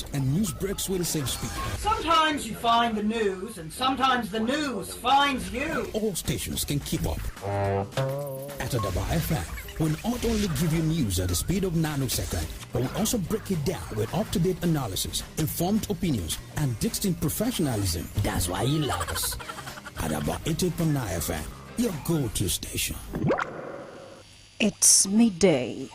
news and news breaks with the same speed. Sometimes you find the news, and sometimes the news finds you. All stations can keep up. At Adaba FM, we'll not only give you news at the speed of nanosecond, but we'll also break it down with up-to-date analysis, informed opinions, and distinct professionalism. That's why you love us. Adaba 88.9 FM, your go-to station. It's midday.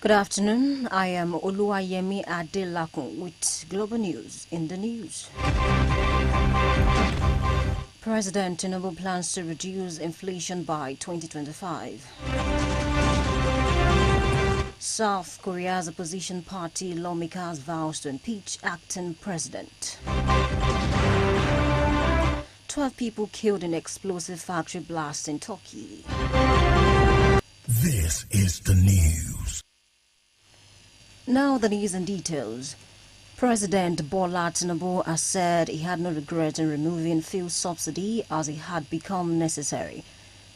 Good afternoon. I am Oluwayemi Adelakun with Global News in the news. President Tinubu plans to reduce inflation by 2025. South Korea's opposition party lawmakers vows to impeach acting president. 12 people killed in explosive factory blast in Turkey. This is the news. Now the news and details. President Bola Tinubu has said he had no regret in removing fuel subsidy as it had become necessary.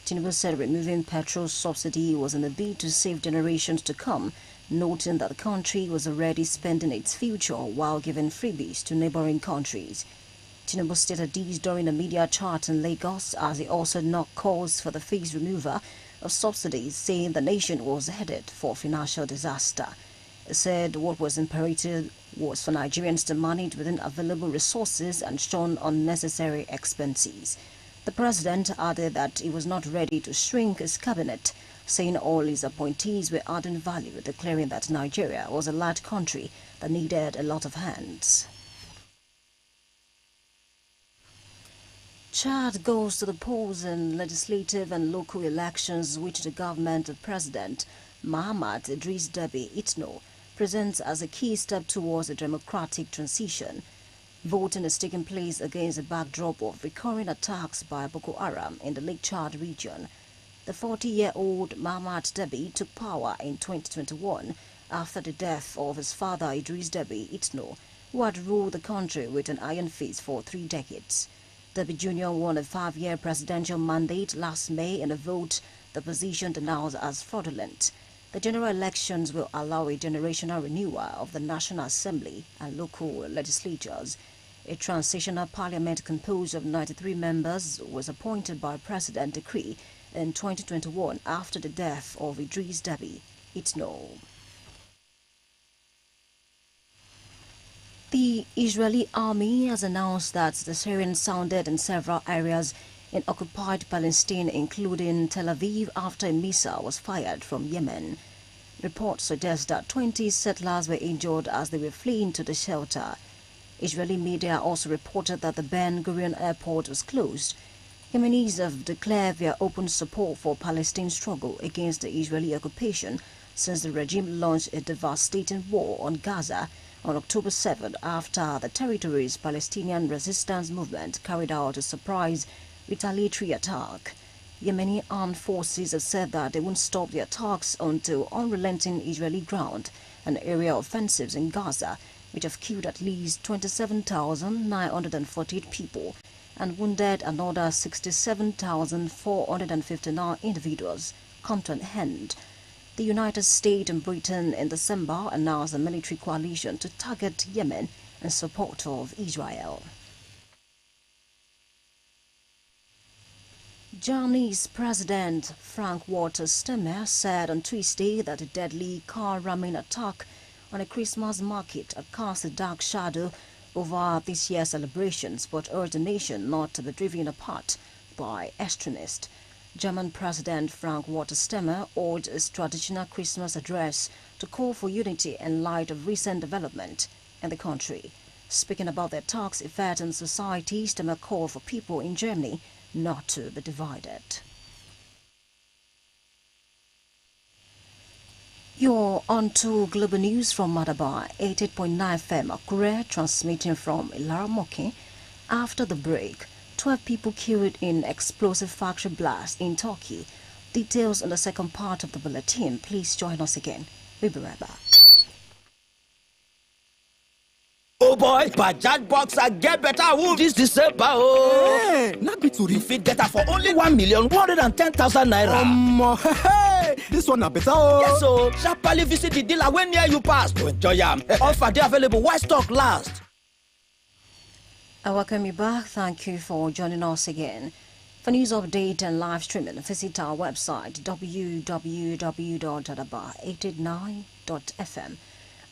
Tinubu said removing petrol subsidy was in a bid to save generations to come, noting that the country was already spending its future while giving freebies to neighboring countries. Tinubu stated this during a media chat in Lagos as he also knocked calls for the phased removal of subsidies, saying the nation was headed for financial disaster. He said what was imperative was for Nigerians to manage within available resources and shun unnecessary expenses. The president added that he was not ready to shrink his cabinet, saying all his appointees were adding value, declaring that Nigeria was a large country that needed a lot of hands. Chad goes to the polls in legislative and local elections, which the government of President Mahamat Idris Deby Itno presents as a key step towards a democratic transition. Voting is taking place against a backdrop of recurring attacks by Boko Haram in the Lake Chad region. The 40-year-old Mahamat Deby took power in 2021 after the death of his father Idris Deby Itno, who had ruled the country with an iron fist for 3 decades. Deby Jr. won a 5-year presidential mandate last May in a vote the opposition denounced as fraudulent. The general elections will allow a generational renewal of the National Assembly and local legislatures. A transitional parliament composed of 93 members was appointed by President Decree in 2021 after the death of Idris Deby Itno. The Israeli army has announced that the sirens sounded in several areas in occupied Palestine, including Tel Aviv, after a missile was fired from Yemen. Reports suggest that 20 settlers were injured as they were fleeing to the shelter. Israeli media also reported that the Ben Gurion airport was closed. Yemenis have declared their open support for Palestine's struggle against the Israeli occupation since the regime launched a devastating war on Gaza on October 7 after the territory's Palestinian resistance movement carried out a surprise retaliatory attack. Yemeni armed forces have said that they won't stop the attacks until unrelenting Israeli ground and area offensives in Gaza, which have killed at least 27,948 people and wounded another 67,459 individuals, come to an end. The United States and Britain in December announced a military coalition to target Yemen in support of Israel. Germany's President Frank-Walter Steinmeier said on Tuesday that a deadly car-ramming attack on a Christmas market had cast a dark shadow over this year's celebrations, but urged the nation not to be driven apart by extremists. German President Frank-Walter Steinmeier urged his traditional Christmas address to call for unity in light of recent development in the country. Speaking about the attacks' effect on society, Steinmeier called for people in Germany not to be divided. You're on to Global News from Madaba 88.9 FM Akure, transmitting from Ilaramoke. After the break, 12 people killed in explosive factory blast in Turkey. Details on the second part of the bulletin. Please join us again We'll be right back. Oh boy, Bajaj Boxer get better woo this December. Oh, Hey, not be to you fit get her for only 1,110,000 naira. Hey, this one a better. Yes, so sharply visit the dealer when near you pass to enjoy them. Offer they available while stock last. I welcome you back. Thank you for joining us again. For news update and live streaming, visit our website www.adaba889.fm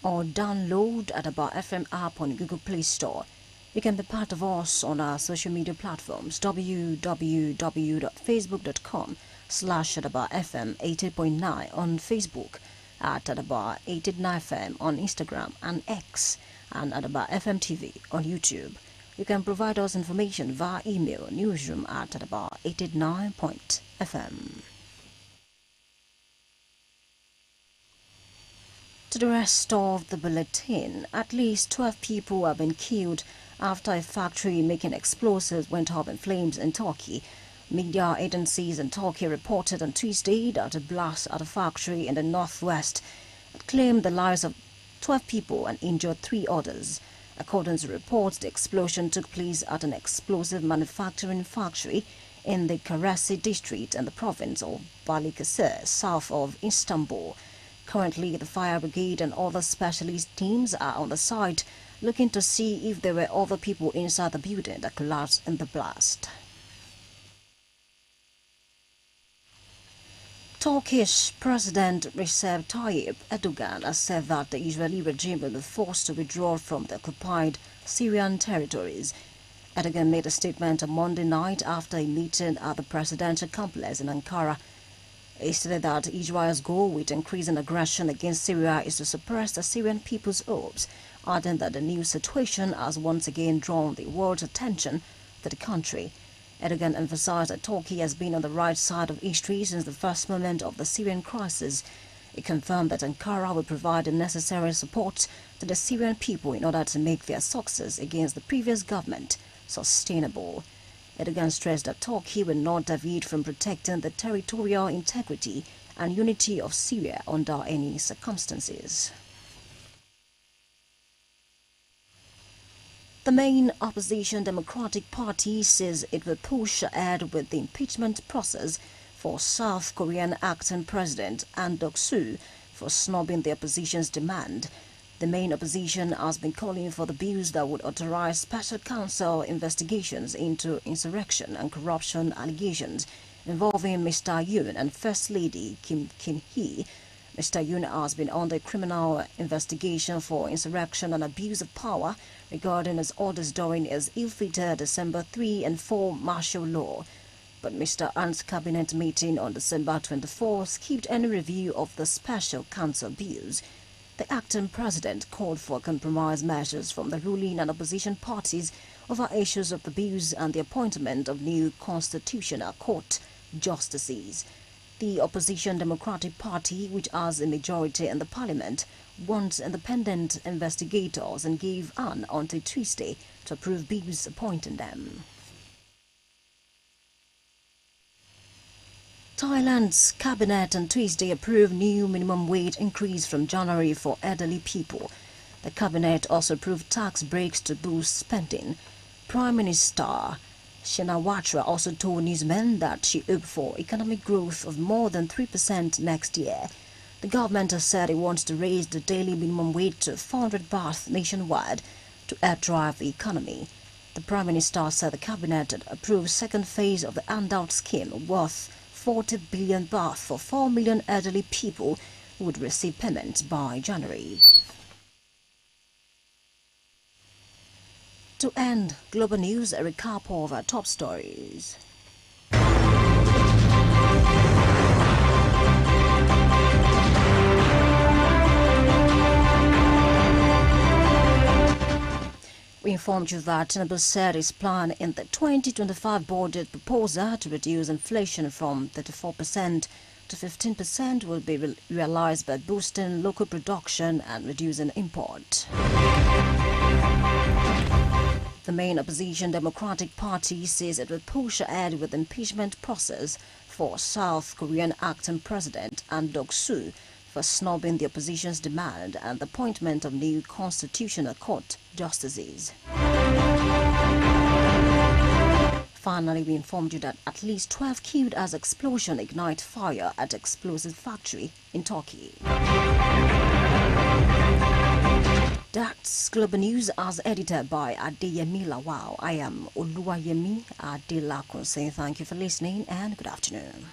or download Adaba FM app on Google Play Store. You can be part of us on our social media platforms www.facebook.com/AdabaFM 88.9 on Facebook, at Adaba 889FM on Instagram and X, and Adaba FM TV on YouTube. You can provide us information via email newsroom@adaba889.fm. To the rest of the bulletin, at least 12 people have been killed after a factory making explosives went up in flames in Turkey. Media agencies in Turkey reported on Tuesday that a blast at a factory in the northwest claimed the lives of 12 people and injured 3 others. According to reports, the explosion took place at an explosive manufacturing factory in the Karasi district in the province of Balıkesir, south of Istanbul. Currently, the fire brigade and other specialist teams are on the site looking to see if there were other people inside the building that collapsed in the blast. Turkish President Recep Tayyip Erdogan has said that the Israeli regime will be forced to withdraw from the occupied Syrian territories. Erdogan made a statement on Monday night after a meeting at the presidential complex in Ankara. He stated that Israel's goal with increasing aggression against Syria is to suppress the Syrian people's hopes, adding that the new situation has once again drawn the world's attention to the country. Erdogan emphasized that Turkey has been on the right side of history since the first moment of the Syrian crisis. He confirmed that Ankara will provide the necessary support to the Syrian people in order to make their success against the previous government sustainable. Erdogan stressed that Turkey will not deviate from protecting the territorial integrity and unity of Syria under any circumstances. The main opposition Democratic Party says it will push ahead with the impeachment process for South Korean acting President Ahn Duck-soo for snubbing the opposition's demand. The main opposition has been calling for the bills that would authorize special counsel investigations into insurrection and corruption allegations involving Mr. Yoon and First Lady Kim Kim-hee. Mr. Yoon has been under criminal investigation for insurrection and abuse of power regarding his orders during his ill-fated December 3 and 4 martial law. But Mr. Ahn's cabinet meeting on December 24 skipped any review of the special counsel bills. The acting president called for compromise measures from the ruling and opposition parties over issues of the bills and the appointment of new constitutional court justices. The opposition Democratic Party, which has a majority in the parliament, wants independent investigators and gave Ahn until Tuesday to approve bills appointing them. Thailand's cabinet on Tuesday approved new minimum wage increase from January for elderly people. The cabinet also approved tax breaks to boost spending. Prime Minister Shinawatra also told newsmen that she hoped for economic growth of more than 3% next year. The government has said it wants to raise the daily minimum wage to 400 baht nationwide to help drive the economy. The Prime Minister said the cabinet had approved second phase of the handout scheme worth 40 billion baht for 4 million elderly people who would receive payments by January. To end global news, a recap of our top stories. We informed you that Tinubu said his plan in the 2025 budget proposal to reduce inflation from 34% to 15% will be realized by boosting local production and reducing import. The main opposition Democratic Party says it will push ahead with the impeachment process for South Korean acting President Ahn Duck-soo for snubbing the opposition's demand and the appointment of new Constitutional Court justices. Finally, we informed you that at least 12 killed as explosion ignite fire at explosive factory in Turkey. That's Global News as edited by Adeyemi Lawal. I am Oluwayemi Adelakun saying thank you for listening and good afternoon.